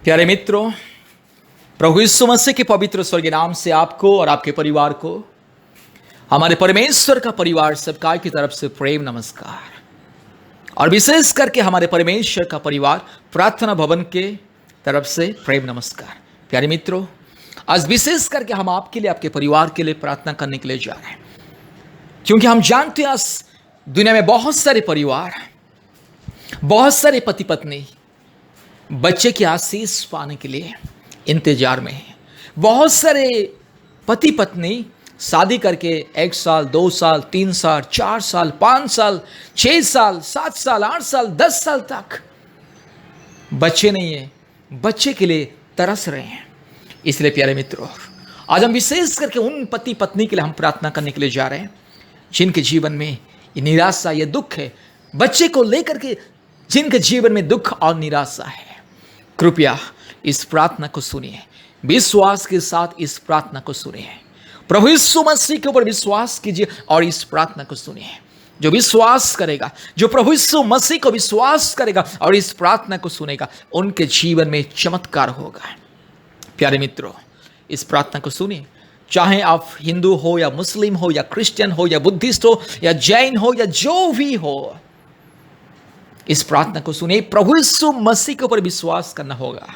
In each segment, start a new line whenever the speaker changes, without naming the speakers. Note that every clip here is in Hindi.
प्यारे मित्रों, प्रभु यीशु मसीह के पवित्र स्वर्गीय नाम से आपको और आपके परिवार को हमारे परमेश्वर का परिवार सबका की तरफ से प्रेम नमस्कार। और विशेष करके हमारे परमेश्वर का परिवार प्रार्थना भवन के तरफ से प्रेम नमस्कार। प्यारे मित्रों, आज विशेष करके हम आपके लिए, आपके परिवार के लिए प्रार्थना करने के लिए जा रहे हैं, क्योंकि हम जानते हैं आज दुनिया में बहुत सारे परिवार, बहुत सारे पति पत्नी बच्चे की आशीष पाने के लिए इंतजार में है। बहुत सारे पति पत्नी शादी करके 1 साल, 2 साल, 3 साल, 4 साल, 5 साल, 6 साल, 7 साल, 8 साल, 10 साल तक बच्चे नहीं है, बच्चे के लिए तरस रहे हैं। इसलिए प्यारे मित्रों, आज हम विशेष करके उन पति पत्नी के लिए हम प्रार्थना करने के लिए जा रहे हैं जिनके जीवन में ये निराशा, ये दुख है, बच्चे को लेकर के जिनके जीवन में दुख और निराशा है। कृपया इस प्रार्थना को सुनिए, विश्वास के साथ इस प्रार्थना को सुनिए। प्रभु यीशु मसीह के ऊपर विश्वास कीजिए और इस प्रार्थना को सुनिए। जो विश्वास करेगा, जो प्रभु यीशु मसीह को विश्वास करेगा और इस प्रार्थना को सुनेगा, उनके जीवन में चमत्कार होगा। प्यारे मित्रों, इस प्रार्थना को सुनिए। चाहे आप हिंदू हो या मुस्लिम हो या क्रिश्चियन हो या बुद्धिस्ट हो या जैन हो या जो भी हो, इस प्रार्थना को सुनिए। प्रभु यीशु मसीह के ऊपर विश्वास करना होगा।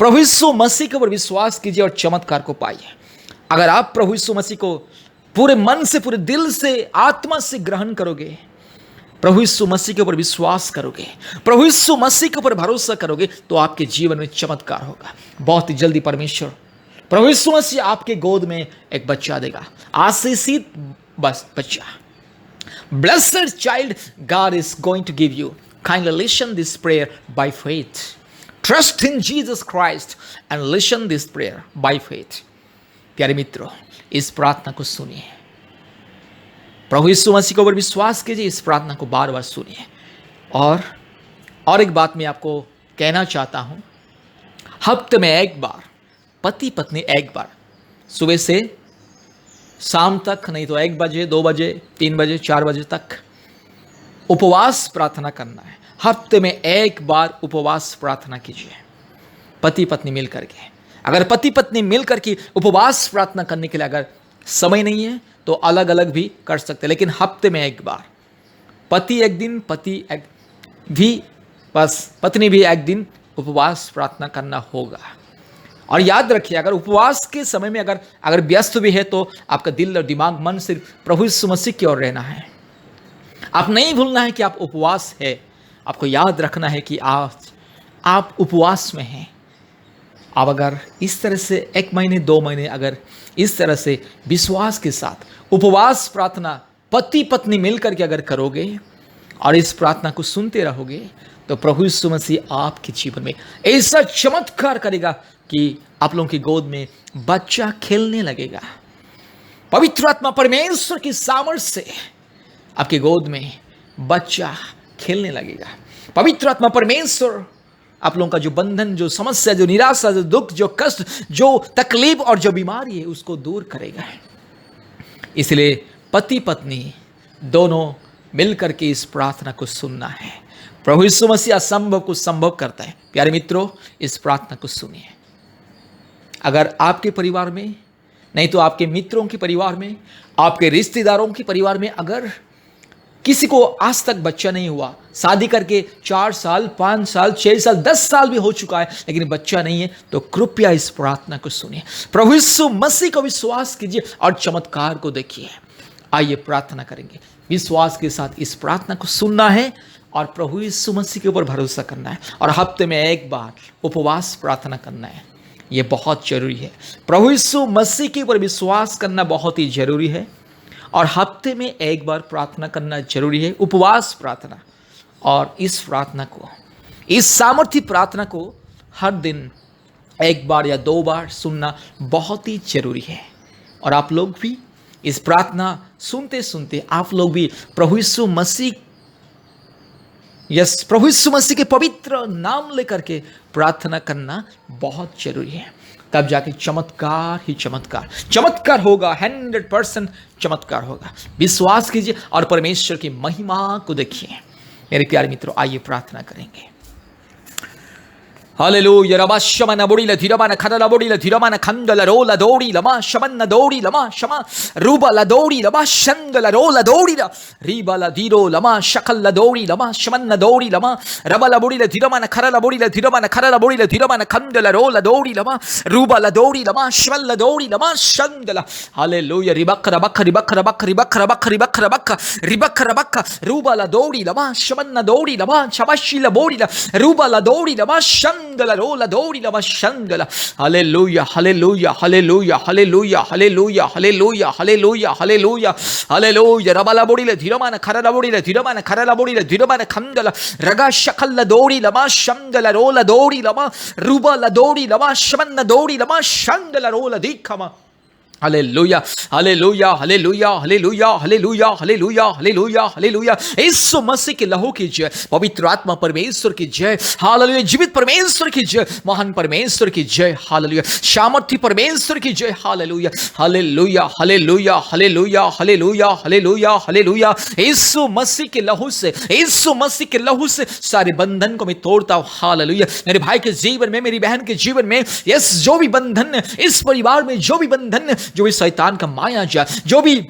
प्रभु यीशु मसीह के ऊपर विश्वास कीजिए और चमत्कार को पाइए। अगर आप प्रभु यीशु मसीह को पूरे मन से, पूरे दिल से, आत्मा से ग्रहण करोगे, प्रभु यीशु मसीह के ऊपर विश्वास करोगे, प्रभु यीशु मसीह के ऊपर भरोसा करोगे, तो आपके जीवन में चमत्कार होगा। बहुत ही जल्दी परमेश्वर, प्रभु यीशु मसीह आपके गोद में एक बच्चा देगा, आशीषित बच्चा। Blessed child God is going to give you. Kindly listen this prayer by faith. Trust in Jesus Christ and listen this prayer by faith. प्यारे मित्रों, इस प्रार्थना को सुनिए। प्रभु यीशु मसीह के ऊपर विश्वास कीजिए, इस प्रार्थना को बार बार सुनिए। और एक बात मैं आपको कहना चाहता हूं, हफ्ते में एक बार, पति पत्नी एक बार, सुबह से शाम तक, नहीं तो 1 बजे, 2 बजे, 3 बजे, 4 बजे तक उपवास प्रार्थना करना है। हफ्ते में एक बार उपवास प्रार्थना कीजिए, पति पत्नी मिल करके। अगर पति पत्नी मिल करके उपवास प्रार्थना करने के लिए अगर समय नहीं है तो अलग अलग भी कर सकते हैं, लेकिन हफ्ते में एक बार, पति एक दिन, पत्नी भी एक दिन उपवास प्रार्थना करना होगा। और याद रखिए, अगर उपवास के समय में अगर व्यस्त भी है तो आपका दिल और दिमाग, मन सिर्फ प्रभु यीशु मसीह की ओर रहना है। आप नहीं भूलना है कि आप उपवास है। आपको याद रखना है कि आज आप उपवास में हैं। आप अगर इस तरह से 1 महीने, 2 महीने अगर इस तरह से विश्वास के साथ उपवास प्रार्थना पति पत्नी मिलकर के अगर करोगे और इस प्रार्थना को सुनते रहोगे, तो प्रभु यीशु मसीह आपके जीवन में ऐसा चमत्कार करेगा कि आप लोगों की गोद में बच्चा खेलने लगेगा। पवित्र आत्मा परमेश्वर की सामर्थ्य से आपके गोद में बच्चा खेलने लगेगा। पवित्र आत्मा परमेश्वर आप लोगों का जो बंधन, जो समस्या, जो निराशा, जो दुख, जो कष्ट, जो तकलीफ और जो बीमारी है, उसको दूर करेगा। इसलिए पति पत्नी दोनों मिलकर के इस प्रार्थना को सुनना है। प्रभु यीशु मसीह असंभव को संभव करता है। प्यारे मित्रों, इस प्रार्थना को सुनिए। अगर आपके परिवार में, नहीं तो आपके मित्रों के परिवार में, आपके रिश्तेदारों के परिवार में अगर किसी को आज तक बच्चा नहीं हुआ, शादी करके 4 साल, 5 साल, 6 साल, 10 साल भी हो चुका है, लेकिन बच्चा नहीं है, तो कृपया इस प्रार्थना को सुनिए। प्रभु यीशु मसीह को विश्वास कीजिए और चमत्कार को देखिए। आइए प्रार्थना करेंगे। विश्वास के साथ इस प्रार्थना को सुनना है और प्रभु यीशु मसीह के ऊपर भरोसा करना है और हफ्ते में एक बार उपवास प्रार्थना करना है। ये बहुत जरूरी है। प्रभु यीशु मसीह के ऊपर विश्वास करना बहुत ही जरूरी है और हफ्ते में एक बार प्रार्थना करना जरूरी है, उपवास प्रार्थना। और इस प्रार्थना को, इस सामर्थ्य प्रार्थना को हर दिन 1 बार या 2 बार सुनना बहुत ही जरूरी है। और आप लोग भी इस प्रार्थना सुनते सुनते आप लोग भी प्रभु यीशु मसीह के पवित्र नाम लेकर के प्रार्थना करना बहुत जरूरी है। तब जाके चमत्कार ही चमत्कार होगा। 100% चमत्कार होगा। विश्वास कीजिए और परमेश्वर की महिमा को देखिए। मेरे प्यारे मित्रों, आइए प्रार्थना करेंगे। Hallelujah. Rabashamana bodila dhiramana kharala bodila dhiramana khandala rola dori lama shamanna dori lama shama ruba la dori lama shandala rola dori la riba la diro lama shakal la dori lama shamanna dori lama rabala bodila dhiramana kharala bodila dhiramana khandala rola dori lama ruba la dori lama shmal la dori lama shandala. Hallelujah. Ribakra bakra bakra bakra bakra bakra bakra bakra ribakra bakra ruba la dori lama shamanna dori lama shabashi la bori la ruba la dori lama shandala rola dori lama shandala. Hallelujah, hallelujah, hallelujah, hallelujah, hallelujah, hallelujah, hallelujah, hallelujah, hallelujah. Rabala bodila dhiramana kharala bodila dhiramana khandala raga shakal la dori lama shandala rola dori lama ruba la dori lama shamanna dori lama shandala rola dikama. Hallelujah, hallelujah, hallelujah, hallelujah, hallelujah, hallelujah, hallelujah, hallelujah. यीशु मसीह के लहू की जय, पवित्र आत्मा परमेश्वर की जय, हालेलुया, जीवित परमेश्वर की जय, महान परमेश्वर की जय, हालेलुया, सामर्थी परमेश्वर की जय, hallelujah, hallelujah, hallelujah, hallelujah, hallelujah, hallelujah, hallelujah. Yishu Masih के लहू से सारे बंधन को मैं तोड़ता हूं. हालेलुया. मेरे भाई के जीवन में, मेरी बहन के जीवन में, यस, जो भी बंधन, इस परिवार में जो भी बंधन, जो भी शैतान का माया जाल, जो भी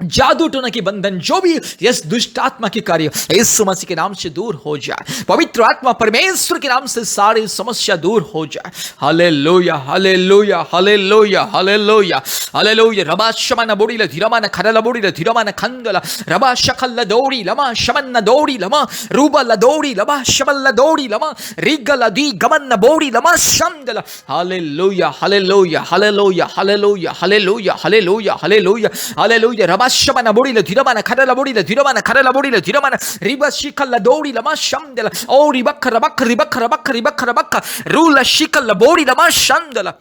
जादू टोना के बंधन, जो भी यस दुष्ट आत्मा के कार्य, यीशु मसीह के नाम से दूर हो जाए. पवित्र आत्मा परमेश्वर के नाम से सारी समस्या दूर हो जाए. Hallelujah, hallelujah, hallelujah, hallelujah, hallelujah. रबा शमना बोडीला धिरमाना खरला बोडीला धिरमाना खंगला रबा शकल दौड़ी लमा शमन दौड़ी लमा रूबल दौड़ी लमा शमल दौड़ी लमा रिगल दी गमन बोडी लमा शमगला. Hallelujah, hallelujah, hallelujah, hallelujah, hallelujah, hallelujah, hallelujah, hallelujah. रबा शमना बोडीला धिरमाना खरला बोडीला धिरमाना रिबा शिकल दौड़ी लमा शमगला ओ रिबखर बखर रिबखर बखर रिबखर बखर रूल शिकल बोडी लमा शमगला.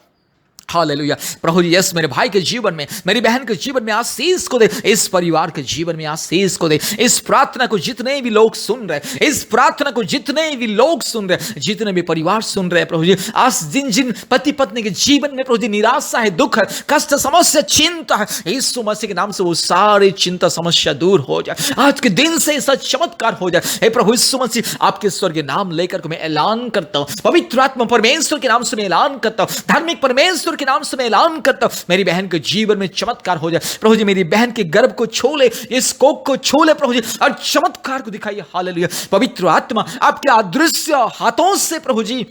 हालेलुया. प्रभु जी, यस, मेरे भाई के जीवन में, मेरी बहन के जीवन में आशीष को दे, इस परिवार के जीवन में आशीष को दे. इस प्रार्थना को जितने भी लोग सुन रहे, इस प्रार्थना को जितने भी लोग सुन रहे, जितने भी परिवार सुन रहे, प्रभु जी, आज जिन जिन पति पत्नी के जीवन में प्रभु जी निराशा है, दुख है, कष्ट, समस्या, चिंता है, यीशु मसीह के नाम से वो सारी चिंता समस्या दूर हो जाए. आज के दिन से ऐसा चमत्कार हो जाए. हे प्रभु यीशु मसीह, आपके स्वर्गीय नाम लेकर मैं ऐलान करता हूं, पवित्र आत्मा परमेश्वर के नाम से मैं ऐलान करता हूं, धार्मिक परमेश्वर के नाम से मैं ऐलान करता हूं, मेरी बहन के जीवन में चमत्कार हो जाए. प्रभु जी, मेरी बहन के गर्भ को छू ले, इस कोख को छू ले प्रभु जी, और चमत्कार को दिखाइए. हालेलुया. पवित्र आत्मा आपके अदृश्य हाथों से प्रभु जी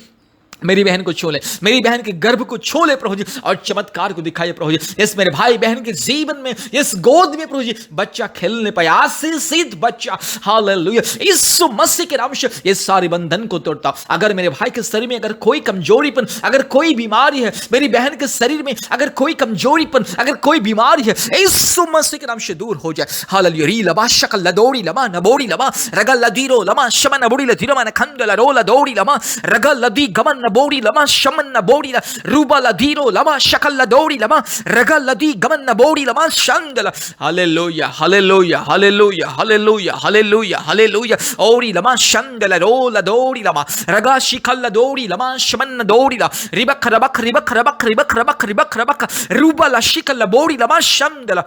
मेरी बहन को छू ले, मेरी बहन के गर्भ को छू ले प्रभु जी, और चमत्कार को दिखाइए प्रभु जी. इस मेरे भाई बहन के जीवन में, इस गोद में प्रभु जी बच्चा खेलने पाए, आशीषित बच्चा. हालेलुया. यीशु मसीह के नाम से ये सारे बंधन को तोड़ता हूं. अगर मेरे भाई के शरीर में अगर कोई कमजोरीपन, अगर कोई बीमारी है, मेरी बहन के शरीर में अगर कोई कमजोरीपन, अगर कोई बीमारी है, यीशु मसीह के नाम से दूर हो जाए. हालेलुया. री लबा शकल लदोड़ी लमा नबोड़ी लमा रगल लदीरो लमा शमन बोड़ी लदीरमा न खंडला रोला दौड़ी लमा रगल लदी गमन बोडी लमा शमन बोडी रूबा लदीरो लमा शकल लदोड़ी लमा रगल लदी गमन बोडी लमा शंगला. Hallelujah, hallelujah, hallelujah, hallelujah, hallelujah, hallelujah. ओरी लमा शंगला रोला दौड़ी लमा रगा शिकल लदोड़ी लमा शमन दौड़ी ला रिबख रबख रिबख रबख रिबख रबख रिबख रबख रूबा ला शिकल बोडी लमा शंगला.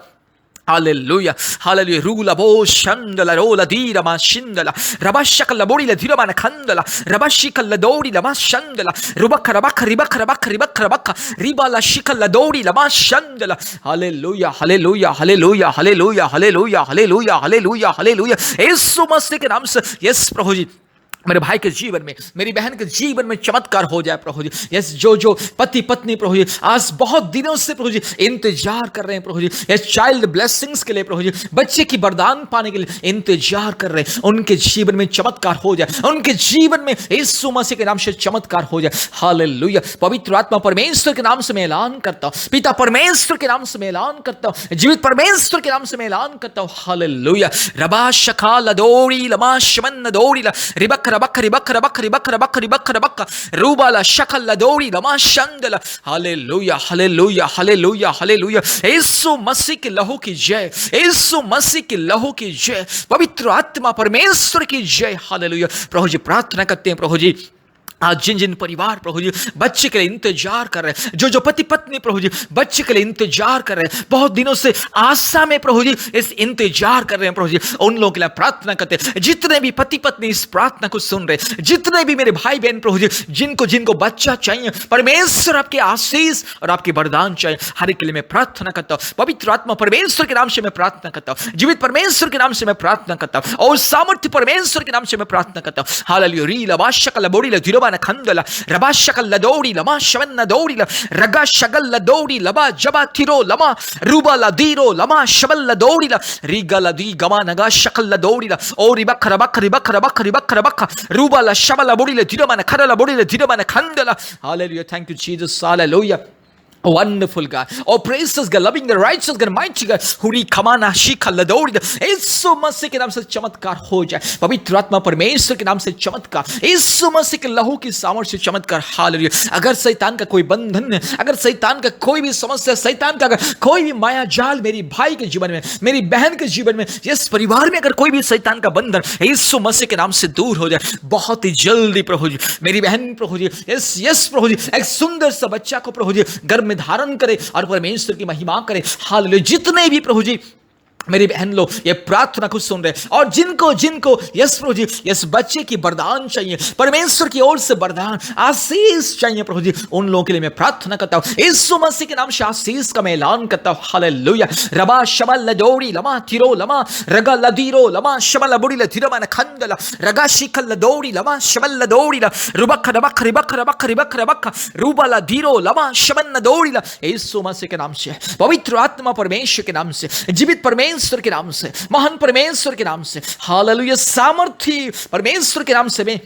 Hallelujah, hallelujah. रूला बो शंगला रोला दीरमा शिंगला रबशकल बोडी ला धीरमा न खंगला रबशिकल दौड़ी लमा शंगला रुबख रबख रिबख रबख रिबख रबख रिबा ला शिकल दौड़ी लमा शंगला. Hallelujah, hallelujah, hallelujah, hallelujah, hallelujah, hallelujah, hallelujah, hallelujah. Yishu Masih के नाम से यस प्रभु जी, मेरे भाई के जीवन में, मेरी बहन के जीवन में चमत्कार हो जाए प्रभु जी. यस, जो पति पत्नी प्रभु जी आज बहुत दिनों से प्रभु जी इंतजार कर रहे हैं प्रभु जी, यस, चाइल्ड ब्लेसिंग्स के लिए प्रभु जी, बच्चे की वरदान पाने के लिए इंतजार कर रहे हैं, उनके जीवन में चमत्कार हो जाए, उनके जीवन में यीशु मसीह के नाम से चमत्कार हो जाए. हालेलुया. पवित्र आत्मा परमेश्वर के नाम से मैं ऐलान करता हूं, पिता परमेश्वर के नाम से मैं ऐलान करता हूं, जीवित परमेश्वर के नाम से मैं ऐलान करता हूं. हालेलुया. रबा शका लदोड़ी लमा शमन दौड़ी ला रिबक बकरी बकरा बकरी बकरा बकरी बकरा बक्का रूबाला शकल लदोड़ी लमा शंगला. Hallelujah, hallelujah, hallelujah, hallelujah. Yishu Masih के लहू की जय, यीशु मसीह के लहू की जय, पवित्र आत्मा परमेश्वर की जय. हालेलुया. प्रभु जी प्रार्थना करते हैं प्रभु जी, आज जिन जिन परिवार प्रभु जी बच्चे के लिए इंतजार कर रहे हैं, जो पति पत्नी प्रभु जी बच्चे के लिए इंतजार कर रहे हैं, बहुत दिनों से आशा में प्रभु जी इस इंतजार कर रहे हैं प्रभु जी, उन लोगों के लिए प्रार्थना करते हैं। जितने भी पति पत्नी इस प्रार्थना को सुन रहे, जितने भी मेरे भाई बहन प्रभु जी जिनको जिनको बच्चा चाहिए, परमेश्वर आपके आशीष और आपके वरदान चाहिए, हर एक के लिए मैं प्रार्थना करता हूँ। पवित्र आत्मा परमेश्वर के नाम से मैं प्रार्थना करता हूँ, जीवित परमेश्वर के नाम से मैं प्रार्थना करता हूँ, और सामर्थ्य परमेश्वर के नाम से मैं प्रार्थना करता हूँ। हालेलुया। रीला वाशकल बोड़ीला धिरोबाना खंदला रबाशकल लदौड़ी लमा शवन दौड़ीला रगा शगल लदौड़ी लबा जबा थिरो लमा रूबा लदीरो लमा शबल लदौड़ीला रीगा लदी गमा नगा शकल लदौड़ीला ओ रिबख रबख रिबख रबख रिबख रबख रूबा ल शबल बोड़ीला धिरोबाना खरला बोड़ीला धिरोबाना खंदला। Hallelujah. Thank you Jesus. Hallelujah. Wonderful God, oh precious God, loving God, righteous God, mighty God, हुरी खमाना शीखा लदौड़ी, यीशु मसीह के नाम से चमत्कार हो जाए। पवित्र आत्मा परमेश्वर के नाम से चमत्कार, यीशु मसीह के लहू की सामर्थ्य से चमत्कार। हालेलुया। अगर शैतान का कोई बंधन है, अगर शैतान का कोई भी समस्या, शैतान का अगर कोई भी माया जाल मेरी भाई के जीवन में, मेरी बहन के जीवन में, इस परिवार में अगर कोई भी शैतान का बंधन यीशु मसीह के नाम से दूर हो जाए बहुत ही जल्दी प्रभु जी। मेरी बहन प्रभु जी यस प्रभु जी एक सुंदर सा बच्चा को प्रभु जी गर्भ में धारण करे और परमेश्वर की महिमा करे। हालेलुया। जितने भी प्रभु जी मेरी बहन लोग ये प्रार्थना को सुन रहे और जिनको जिनको यस प्रभु जी यस बच्चे की वरदान चाहिए, परमेश्वर की ओर से वरदान आशीष चाहिए प्रभु जी, उन लोगों के लिए मैं प्रार्थना करता हूं। यीशु मसीह के नाम से आशीष का मैं ऐलान करता हूं। हालेलुया। रबा शबल लदौड़ी लमा थिरो लमा रगा लदीरो लमा शबल बुड़ी लथिरमा न खंदला रगा शिखल लदौड़ी लमा शबल लदौड़ी ला रुबख रबख रिबख रबख रिबख रबख रूबा लदीरो लमा शबन लदौड़ी ला। यीशु मसीह के नाम से, पवित्र आत्मा परमेश्वर के नाम से, जीवित परमेश्वर के नाम से, महान परमेश्वर के नाम से, हालेलुया, सामर्थी परमेश्वर के नाम से मैं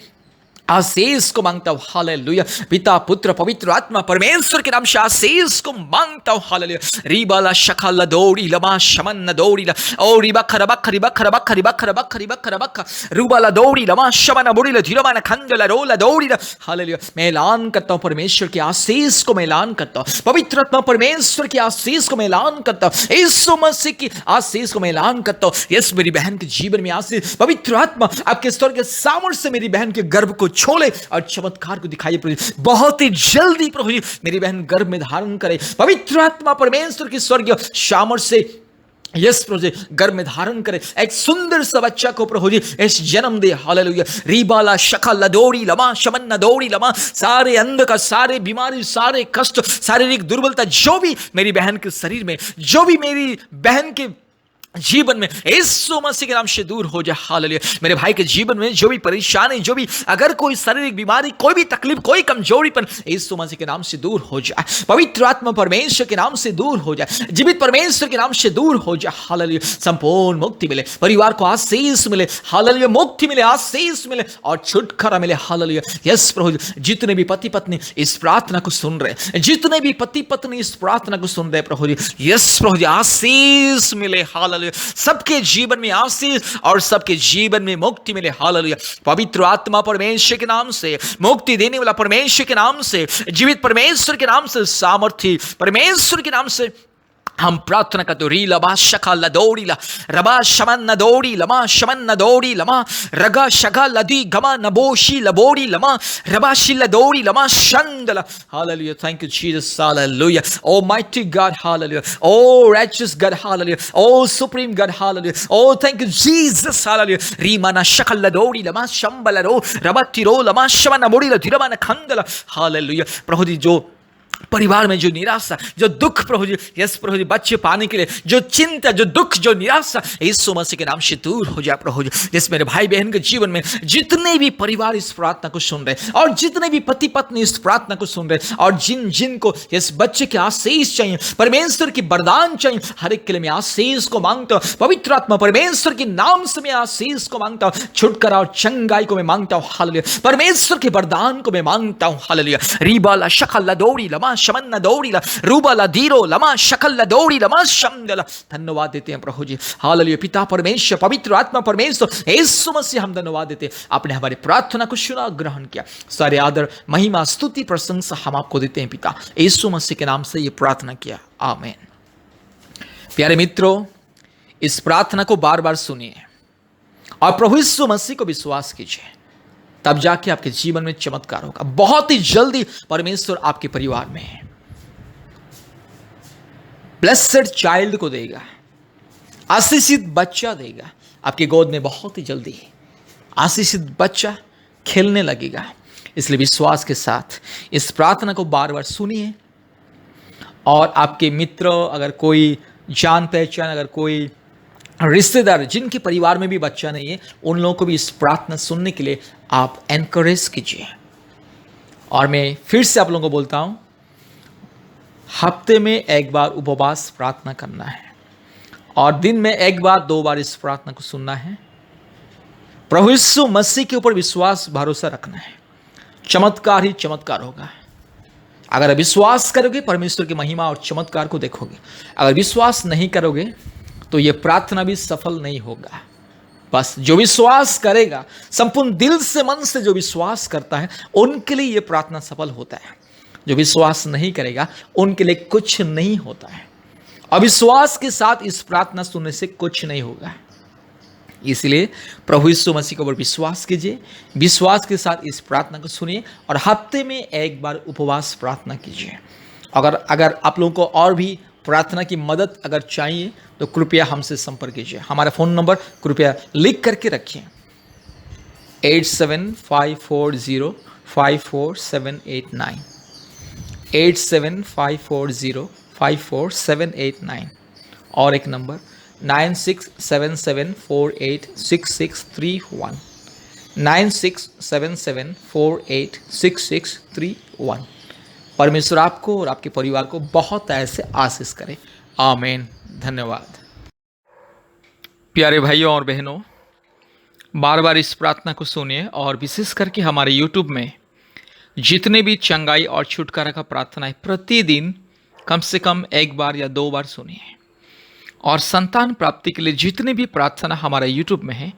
आशीष को मांगता हूं। हालेलुया। पिता पुत्र पवित्र आत्मा परमेश्वर के नाम से आशीष को मांगता हूं। हालेलुया। रीबाला शखाला दौड़ी लमा शमन दौड़ी ला ओ रिबख रबख रिबख रबख रिबख रबख रिबख रबख रूबाला दौड़ी लमा शमन बुड़ी ला धीरमा न खंजला रोला दौड़ी ला। हालेलुया। मैं ऐलान करता हूं परमेश्वर के आशीष को मैं ऐलान करता हूं, पवित्र आत्मा परमेश्वर के आशीष को मैं ऐलान करता हूं, यीशु मसीह की आशीष को मैं ऐलान करता हूं। यस मेरी बहन के जीवन में आशीष, पवित्र आत्मा आपके स्वर्ग के सामर्थ्य से मेरी बहन के गर्भ को छोले और चमत्कार को दिखाइए प्रभु जी। बहुत ही जल्दी प्रभु जी मेरी बहन गर्भ में धारण करे, पवित्र आत्मा परमेश्वर की स्वर्गीय सामर्थ्य से यस प्रभु जी गर्भ में धारण करे, एक सुंदर सा बच्चा को प्रभु जी इस जन्म दे। हालेलुया। रीबाला शखा लदौड़ी लमा शमन दौड़ी लमा सारे अंधकार, सारे बीमारी, सारे कष्ट, शारीरिक दुर्बलता जो भी मेरी बहन के शरीर में, जो भी मेरी बहन के जीवन में यीशु मसीह के नाम से दूर हो जाए। हालेलुया। मेरे भाई के जीवन में जो भी परेशानी, जो भी अगर कोई शारीरिक बीमारी, कोई भी तकलीफ, कोई कमजोरीपन यीशु मसीह के नाम से दूर हो जाए, पवित्र आत्मा परमेश्वर के नाम से दूर हो जाए, जीवित परमेश्वर के नाम से दूर हो जाए। हालेलुया। संपूर्ण मुक्ति मिले, परिवार को आशीष मिले। हालेलुया। मुक्ति मिले, आशीष मिले और छुटकारा मिले। हालेलुया। यस प्रभु, जितने भी पति पत्नी इस प्रार्थना को सुन रहे, जितने भी पति पत्नी इस प्रार्थना को सुन रहे प्रभु जी, यस प्रभु जी आशीष मिले। हालेलुया। सबके जीवन में आशीष और सबके जीवन में मुक्ति मिले। हालेलुया। पवित्र आत्मा परमेश्वर के नाम से, मुक्ति देने वाला परमेश्वर के नाम से, जीवित परमेश्वर के नाम से, सामर्थी परमेश्वर के नाम से हम प्रार्थना करते हो। री लबा शखा लदौड़ी ला रबा शमन नदौड़ी लमा शमन नदौड़ी लमा रगा शगा लदी गमा नबोशी लबोड़ी लमा रबाशी लदौड़ी लमा शंदला। Hallelujah. Thank you Jesus. Hallelujah. O mighty God. Hallelujah. O righteous God. Hallelujah. O supreme God. Hallelujah. O thank you Jesus. Hallelujah. रीमाना शखल लदौड़ी लमा शंबला रो रबती रो लमा शमन नबोड़ी ला धिरमाना खंदला। हालेलुया। प्रभु जी जो परिवार में जो निराशा, जो दुख प्रभु जी, यस प्रभु जी बच्चे पाने के लिए जो चिंता, जो दुख, जो निराशा यीशु मसीह के नाम से दूर हो जाए प्रभु जी। जिस मेरे भाई बहन के जीवन में जितने भी परिवार इस प्रार्थना को सुन रहे और जितने भी पति पत्नी इस प्रार्थना को सुन रहे और जिन जिनको इस बच्चे के आशीष चाहिए, परमेश्वर की वरदान चाहिए, हर एक के लिए मैं आशीष को मांगता हूँ। पवित्र आत्मा परमेश्वर के नाम से मैं आशीष को मांगता हूँ, छुटकारा और चंगाई को मैं मांगता हूँ। हालेलुया। परमेश्वर के वरदान को मैं मांगता हूँ। हालेलुया। रीबाला शखल लदौड़ी लमा शमन दौड़ी ला रूबाला दीरो लमा शकल दौड़ी लमा शमदला। धन्यवाद देते हैं प्रभु जी। हालेलुया। पिता परमेश्वर, पवित्र आत्मा परमेश्वर, यीशु मसीह हम धन्यवाद देते हैं, आपने हमारी प्रार्थना को सुना, ग्रहण किया। सारे आदर, महिमा, स्तुति, प्रशंसा हम आपको देते हैं पिता, यीशु मसीह के नाम से ये प्रार्थना किया, आमीन। प्यारे मित्रों, इस प्रार्थना को बार बार सुनिए और प्रभु यीशु मसीह को विश्वास कीजिए, तब जाके आपके जीवन में चमत्कार होगा। बहुत ही जल्दी परमेश्वर आपके परिवार में ब्लेस्ड चाइल्ड को देगा, आशीषित बच्चा देगा आपकी गोद में। बहुत ही जल्दी आशीषित बच्चा खेलने लगेगा। इसलिए विश्वास के साथ इस प्रार्थना को बार बार सुनिए। और आपके मित्र, अगर कोई जान पहचान, अगर कोई रिश्तेदार जिनके परिवार में भी बच्चा नहीं है, उन लोगों को भी इस प्रार्थना सुनने के लिए आप एनकरेज कीजिए। और मैं फिर से आप लोगों को बोलता हूं, हफ्ते में एक बार उपवास प्रार्थना करना है और दिन में एक बार 2 बार इस प्रार्थना को सुनना है। प्रभु यीशु मसीह के ऊपर विश्वास भरोसा रखना है। चमत्कार ही चमत्कार होगा। अगर विश्वास करोगे परमेश्वर की महिमा और चमत्कार को देखोगे। अगर विश्वास नहीं करोगे तो यह प्रार्थना भी सफल नहीं होगा। बस जो विश्वास करेगा, संपूर्ण दिल से मन से जो विश्वास करता है, उनके लिए यह प्रार्थना सफल होता है। जो विश्वास नहीं करेगा उनके लिए कुछ नहीं होता है। अविश्वास के साथ इस प्रार्थना सुनने से कुछ नहीं होगा। इसलिए प्रभु यीशु मसीह के ऊपर विश्वास कीजिए, विश्वास के साथ इस प्रार्थना को सुनिए और हफ्ते में एक बार उपवास प्रार्थना कीजिए। अगर आप लोगों को और भी प्रार्थना की मदद अगर चाहिए तो कृपया हमसे संपर्क कीजिए। हमारा फ़ोन नंबर कृपया लिख करके रखिए, 8754054789, 8754054789। और एक नंबर 9677486631, 9677486631। परमेश्वर आपको और आपके परिवार को बहुत ऐसे आशीष करे। आमीन। धन्यवाद। प्यारे भाइयों और बहनों, बार बार इस प्रार्थना को सुनिए और विशेष करके हमारे YouTube में जितने भी चंगाई और छुटकारा का प्रार्थना है, प्रतिदिन कम से कम 1 बार या 2 बार सुनिए। और संतान प्राप्ति के लिए जितने भी प्रार्थना हमारे YouTube में है,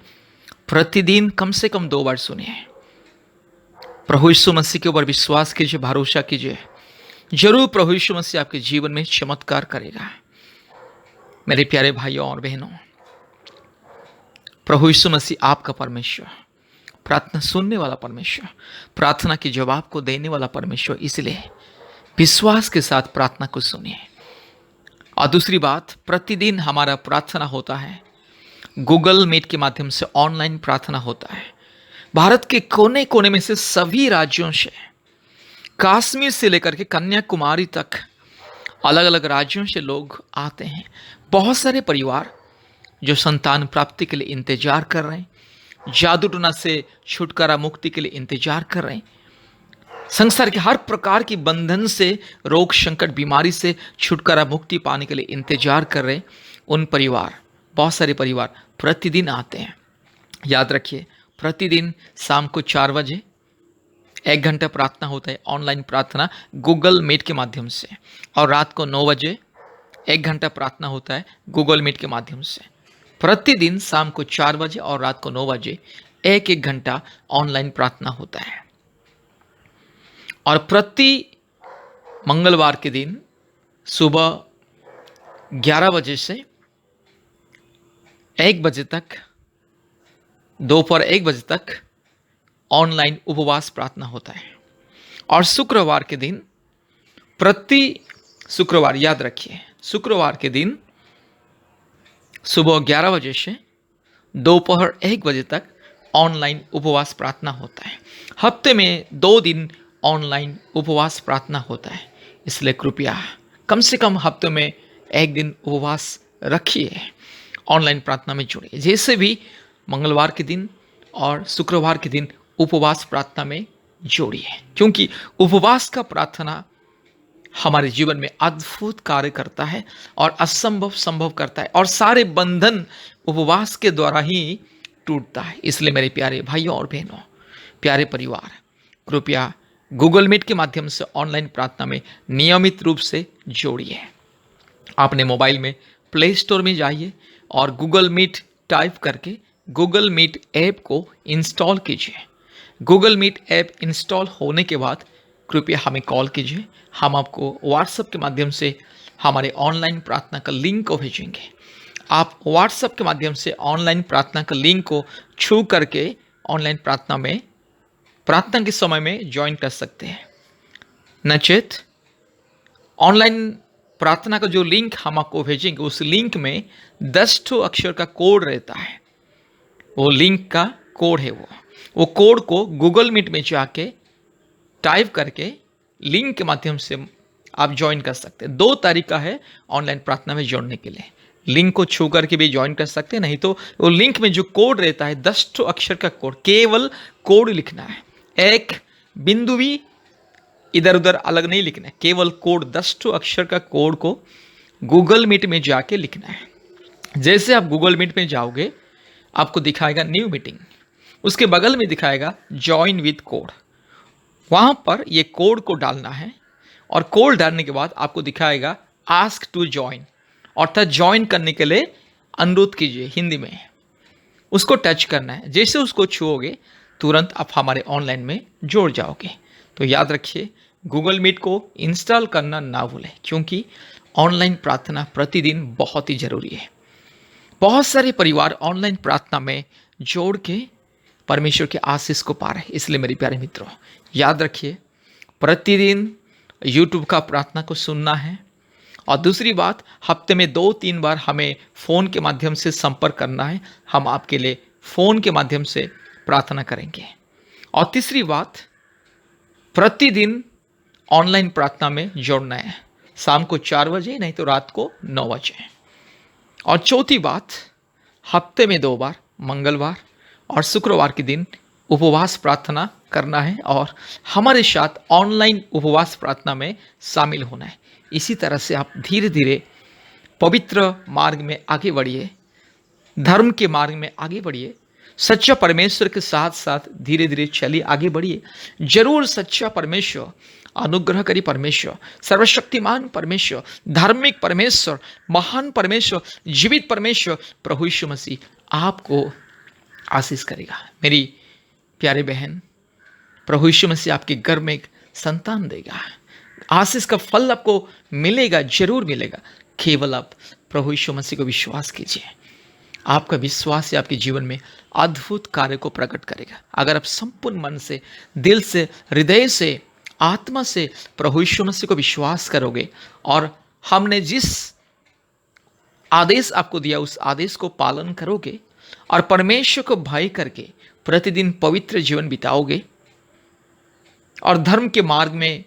प्रतिदिन कम से कम 2 बार सुनिए। प्रभु यीशु मसीह के ऊपर विश्वास कीजिए, भरोसा कीजिए, जरूर प्रभु यीशु मसीह आपके जीवन में चमत्कार करेगा। मेरे प्यारे भाइयों और बहनों, प्रभु यीशु मसीह आपका परमेश्वर, प्रार्थना सुनने वाला परमेश्वर, प्रार्थना के जवाब को देने वाला परमेश्वर। इसलिए विश्वास के साथ प्रार्थना को सुनिए। और दूसरी बात, प्रतिदिन हमारा प्रार्थना होता है गूगल मीट के माध्यम से, ऑनलाइन प्रार्थना होता है। भारत के कोने कोने में से, सभी राज्यों से, कश्मीर से लेकर के कन्याकुमारी तक अलग अलग राज्यों से लोग आते हैं। बहुत सारे परिवार जो संतान प्राप्ति के लिए इंतजार कर रहे हैं, जादू टोना से छुटकारा मुक्ति के लिए इंतजार कर रहे हैं, संसार के हर प्रकार की बंधन से, रोग संकट बीमारी से छुटकारा मुक्ति पाने के लिए इंतजार कर रहे हैं, उन परिवार, बहुत सारे परिवार प्रतिदिन आते हैं। याद रखिए, प्रतिदिन शाम को 4 बजे 1 घंटा प्रार्थना होता है, ऑनलाइन प्रार्थना गूगल मीट के माध्यम से। और रात को 9 बजे 1 घंटा प्रार्थना होता है गूगल मीट के माध्यम से। प्रतिदिन शाम को 4 बजे और रात को 9 बजे 1-1 घंटा ऑनलाइन प्रार्थना होता है। और प्रति मंगलवार के दिन सुबह 11 बजे से 1 बजे तक, दोपहर 1 बजे तक ऑनलाइन उपवास प्रार्थना होता है। और शुक्रवार के दिन, प्रति शुक्रवार, याद रखिए, शुक्रवार के दिन सुबह 11 बजे से दोपहर 1 बजे तक ऑनलाइन उपवास प्रार्थना होता है। हफ्ते में 2 दिन ऑनलाइन उपवास प्रार्थना होता है। इसलिए कृपया कम से कम हफ्ते में 1 दिन उपवास रखिए, ऑनलाइन प्रार्थना में जुड़िए। जैसे भी मंगलवार के दिन और शुक्रवार के दिन उपवास प्रार्थना में जोड़िए, क्योंकि उपवास का प्रार्थना हमारे जीवन में अद्भुत कार्य करता है और असंभव संभव करता है, और सारे बंधन उपवास के द्वारा ही टूटता है। इसलिए मेरे प्यारे भाइयों और बहनों, प्यारे परिवार, कृपया गूगल मीट के माध्यम से ऑनलाइन प्रार्थना में नियमित रूप से जोड़िए। आपने मोबाइल में प्ले स्टोर में जाइए और गूगल मीट टाइप करके गूगल मीट ऐप को इंस्टॉल कीजिए। गूगल मीट ऐप इंस्टॉल होने के बाद कृपया हमें कॉल कीजिए। हम आपको व्हाट्सएप के माध्यम से हमारे ऑनलाइन प्रार्थना का लिंक को भेजेंगे। आप व्हाट्सएप के माध्यम से ऑनलाइन प्रार्थना का लिंक को छू करके ऑनलाइन प्रार्थना में प्रार्थना के समय में ज्वाइन कर सकते हैं। नचेत ऑनलाइन प्रार्थना का जो लिंक हम आपको भेजेंगे, उस लिंक में 10 अक्षर का कोड रहता है। वो लिंक का कोड है। वो कोड को गूगल मीट में जाके टाइप करके लिंक के माध्यम से आप ज्वाइन कर सकते हैं। 2 तरीका है ऑनलाइन प्रार्थना में जोड़ने के लिए। लिंक को छू करके भी ज्वाइन कर सकते हैं, नहीं तो वो लिंक में जो कोड रहता है 10 अक्षर का कोड, केवल कोड लिखना है। एक बिंदु भी इधर उधर अलग नहीं लिखना है, केवल कोड 10 अक्षर का कोड को गूगल मीट में जाके लिखना है। जैसे आप गूगल मीट में जाओगे, आपको दिखाएगा न्यू मीटिंग, उसके बगल में दिखाएगा ज्वाइन विद कोड। वहां पर ये कोड को डालना है और कोड डालने के बाद आपको दिखाएगा आस्क टू ज्वाइन, अर्थात ज्वाइन करने के लिए अनुरोध कीजिए हिंदी में। उसको टच करना है। जैसे उसको छुओगे तुरंत आप हमारे ऑनलाइन में जोड़ जाओगे। तो याद रखिए, गूगल मीट को इंस्टॉल करना ना भूलें, क्योंकि ऑनलाइन प्रार्थना प्रतिदिन बहुत ही जरूरी है। बहुत सारे परिवार ऑनलाइन प्रार्थना में जोड़ के परमेश्वर के आशीष को पा रहे हैं। इसलिए मेरे प्यारे मित्रों, याद रखिए, प्रतिदिन यूट्यूब का प्रार्थना को सुनना है। और दूसरी बात, हफ्ते में 2-3 बार हमें फ़ोन के माध्यम से संपर्क करना है। हम आपके लिए फ़ोन के माध्यम से प्रार्थना करेंगे। और तीसरी बात, प्रतिदिन ऑनलाइन प्रार्थना में जोड़ना है, शाम को 4 बजे, नहीं तो रात को 9 बजे। और चौथी बात, हफ्ते में 2 बार, मंगलवार और शुक्रवार के दिन उपवास प्रार्थना करना है और हमारे साथ ऑनलाइन उपवास प्रार्थना में शामिल होना है। इसी तरह से आप धीरे धीरे पवित्र मार्ग में आगे बढ़िए, धर्म के मार्ग में आगे बढ़िए, सच्चा परमेश्वर के साथ साथ धीरे धीरे चलिए, आगे बढ़िए। जरूर सच्चा परमेश्वर, अनुग्रहकारी परमेश्वर, सर्वशक्तिमान परमेश्वर, धार्मिक परमेश्वर, महान परमेश्वर, जीवित परमेश्वर प्रभु यीशु मसीह आपको आशीष करेगा। मेरी प्यारे बहन, प्रभु यीशु मसीह आपके घर में एक संतान देगा। आशीष का फल आपको मिलेगा, जरूर मिलेगा। केवल आप प्रभु यीशु मसीह को विश्वास कीजिए। आपका विश्वास ही आपके जीवन में अद्भुत कार्य को प्रकट करेगा। अगर आप संपूर्ण मन से, दिल से, हृदय से, आत्मा से प्रभु यीशु मसीह को विश्वास करोगे और हमने जिस आदेश आपको दिया उस आदेश को पालन करोगे और परमेश्वर को भय करके प्रतिदिन पवित्र जीवन बिताओगे और धर्म के मार्ग में,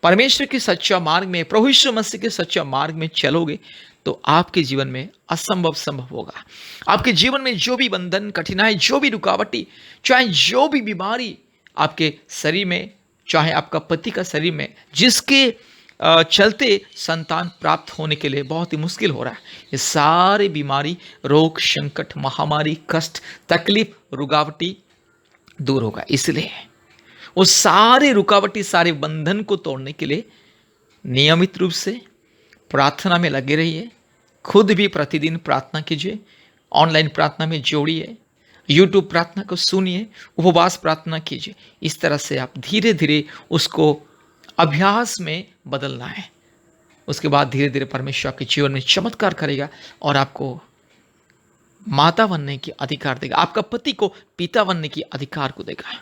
परमेश्वर के सच्चा मार्ग में, प्रभु यीशु मसीह के सच्चा मार्ग में चलोगे, तो आपके जीवन में असंभव संभव होगा। आपके जीवन में जो भी बंधन, कठिनाई, जो भी रुकावटी, चाहे जो भी बीमारी आपके शरीर में, चाहे आपका पति का शरीर में, जिसके चलते संतान प्राप्त होने के लिए बहुत ही मुश्किल हो रहा है, ये सारी बीमारी, रोग, संकट, महामारी, कष्ट, तकलीफ, रुकावटी दूर होगा। इसलिए वो सारे रुकावटी, सारे बंधन को तोड़ने के लिए नियमित रूप से प्रार्थना में लगे रहिए। खुद भी प्रतिदिन प्रार्थना कीजिए, ऑनलाइन प्रार्थना में जोड़िए, यूट्यूब प्रार्थना को सुनिए, उपवास प्रार्थना कीजिए। इस तरह से आप धीरे धीरे उसको अभ्यास में बदलना है। उसके बाद धीरे धीरे परमेश्वर आपके जीवन में चमत्कार करेगा और आपको माता बनने की अधिकार देगा, आपका पति को पिता बनने की अधिकार को देगा।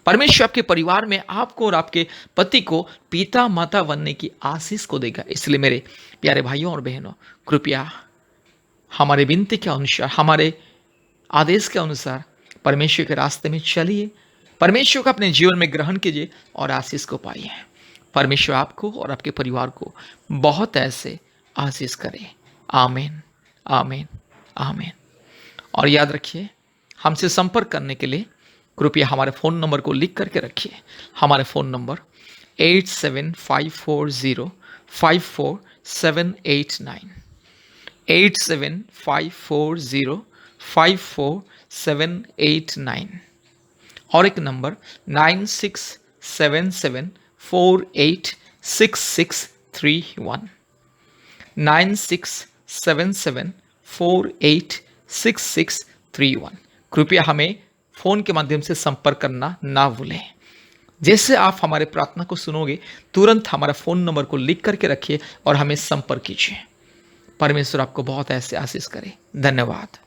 परमेश्वर आपके परिवार में आपको और आपके पति को पिता माता बनने की आशीष को देगा। इसलिए मेरे प्यारे भाइयों और बहनों, कृपया हमारे विनती के अनुसार, हमारे आदेश के अनुसार परमेश्वर के रास्ते में चलिए, परमेश्वर को अपने जीवन में ग्रहण कीजिए और आशीष को पाइए। परमेश्वर आपको और आपके परिवार को बहुत ऐसे आशीष करे। आमीन, आमीन, आमीन। और याद रखिए, हमसे संपर्क करने के लिए कृपया हमारे फ़ोन नंबर को लिख करके रखिए। हमारे फ़ोन नंबर 8754054789, 8754054789, और एक नंबर 9677486631, 9677486631। कृपया हमें फ़ोन के माध्यम से संपर्क करना ना भूलें। जैसे आप हमारे प्रार्थना को सुनोगे, तुरंत हमारा फ़ोन नंबर को लिख करके रखिए और हमें संपर्क कीजिए। परमेश्वर आपको बहुत ऐसे आशीष करे। धन्यवाद।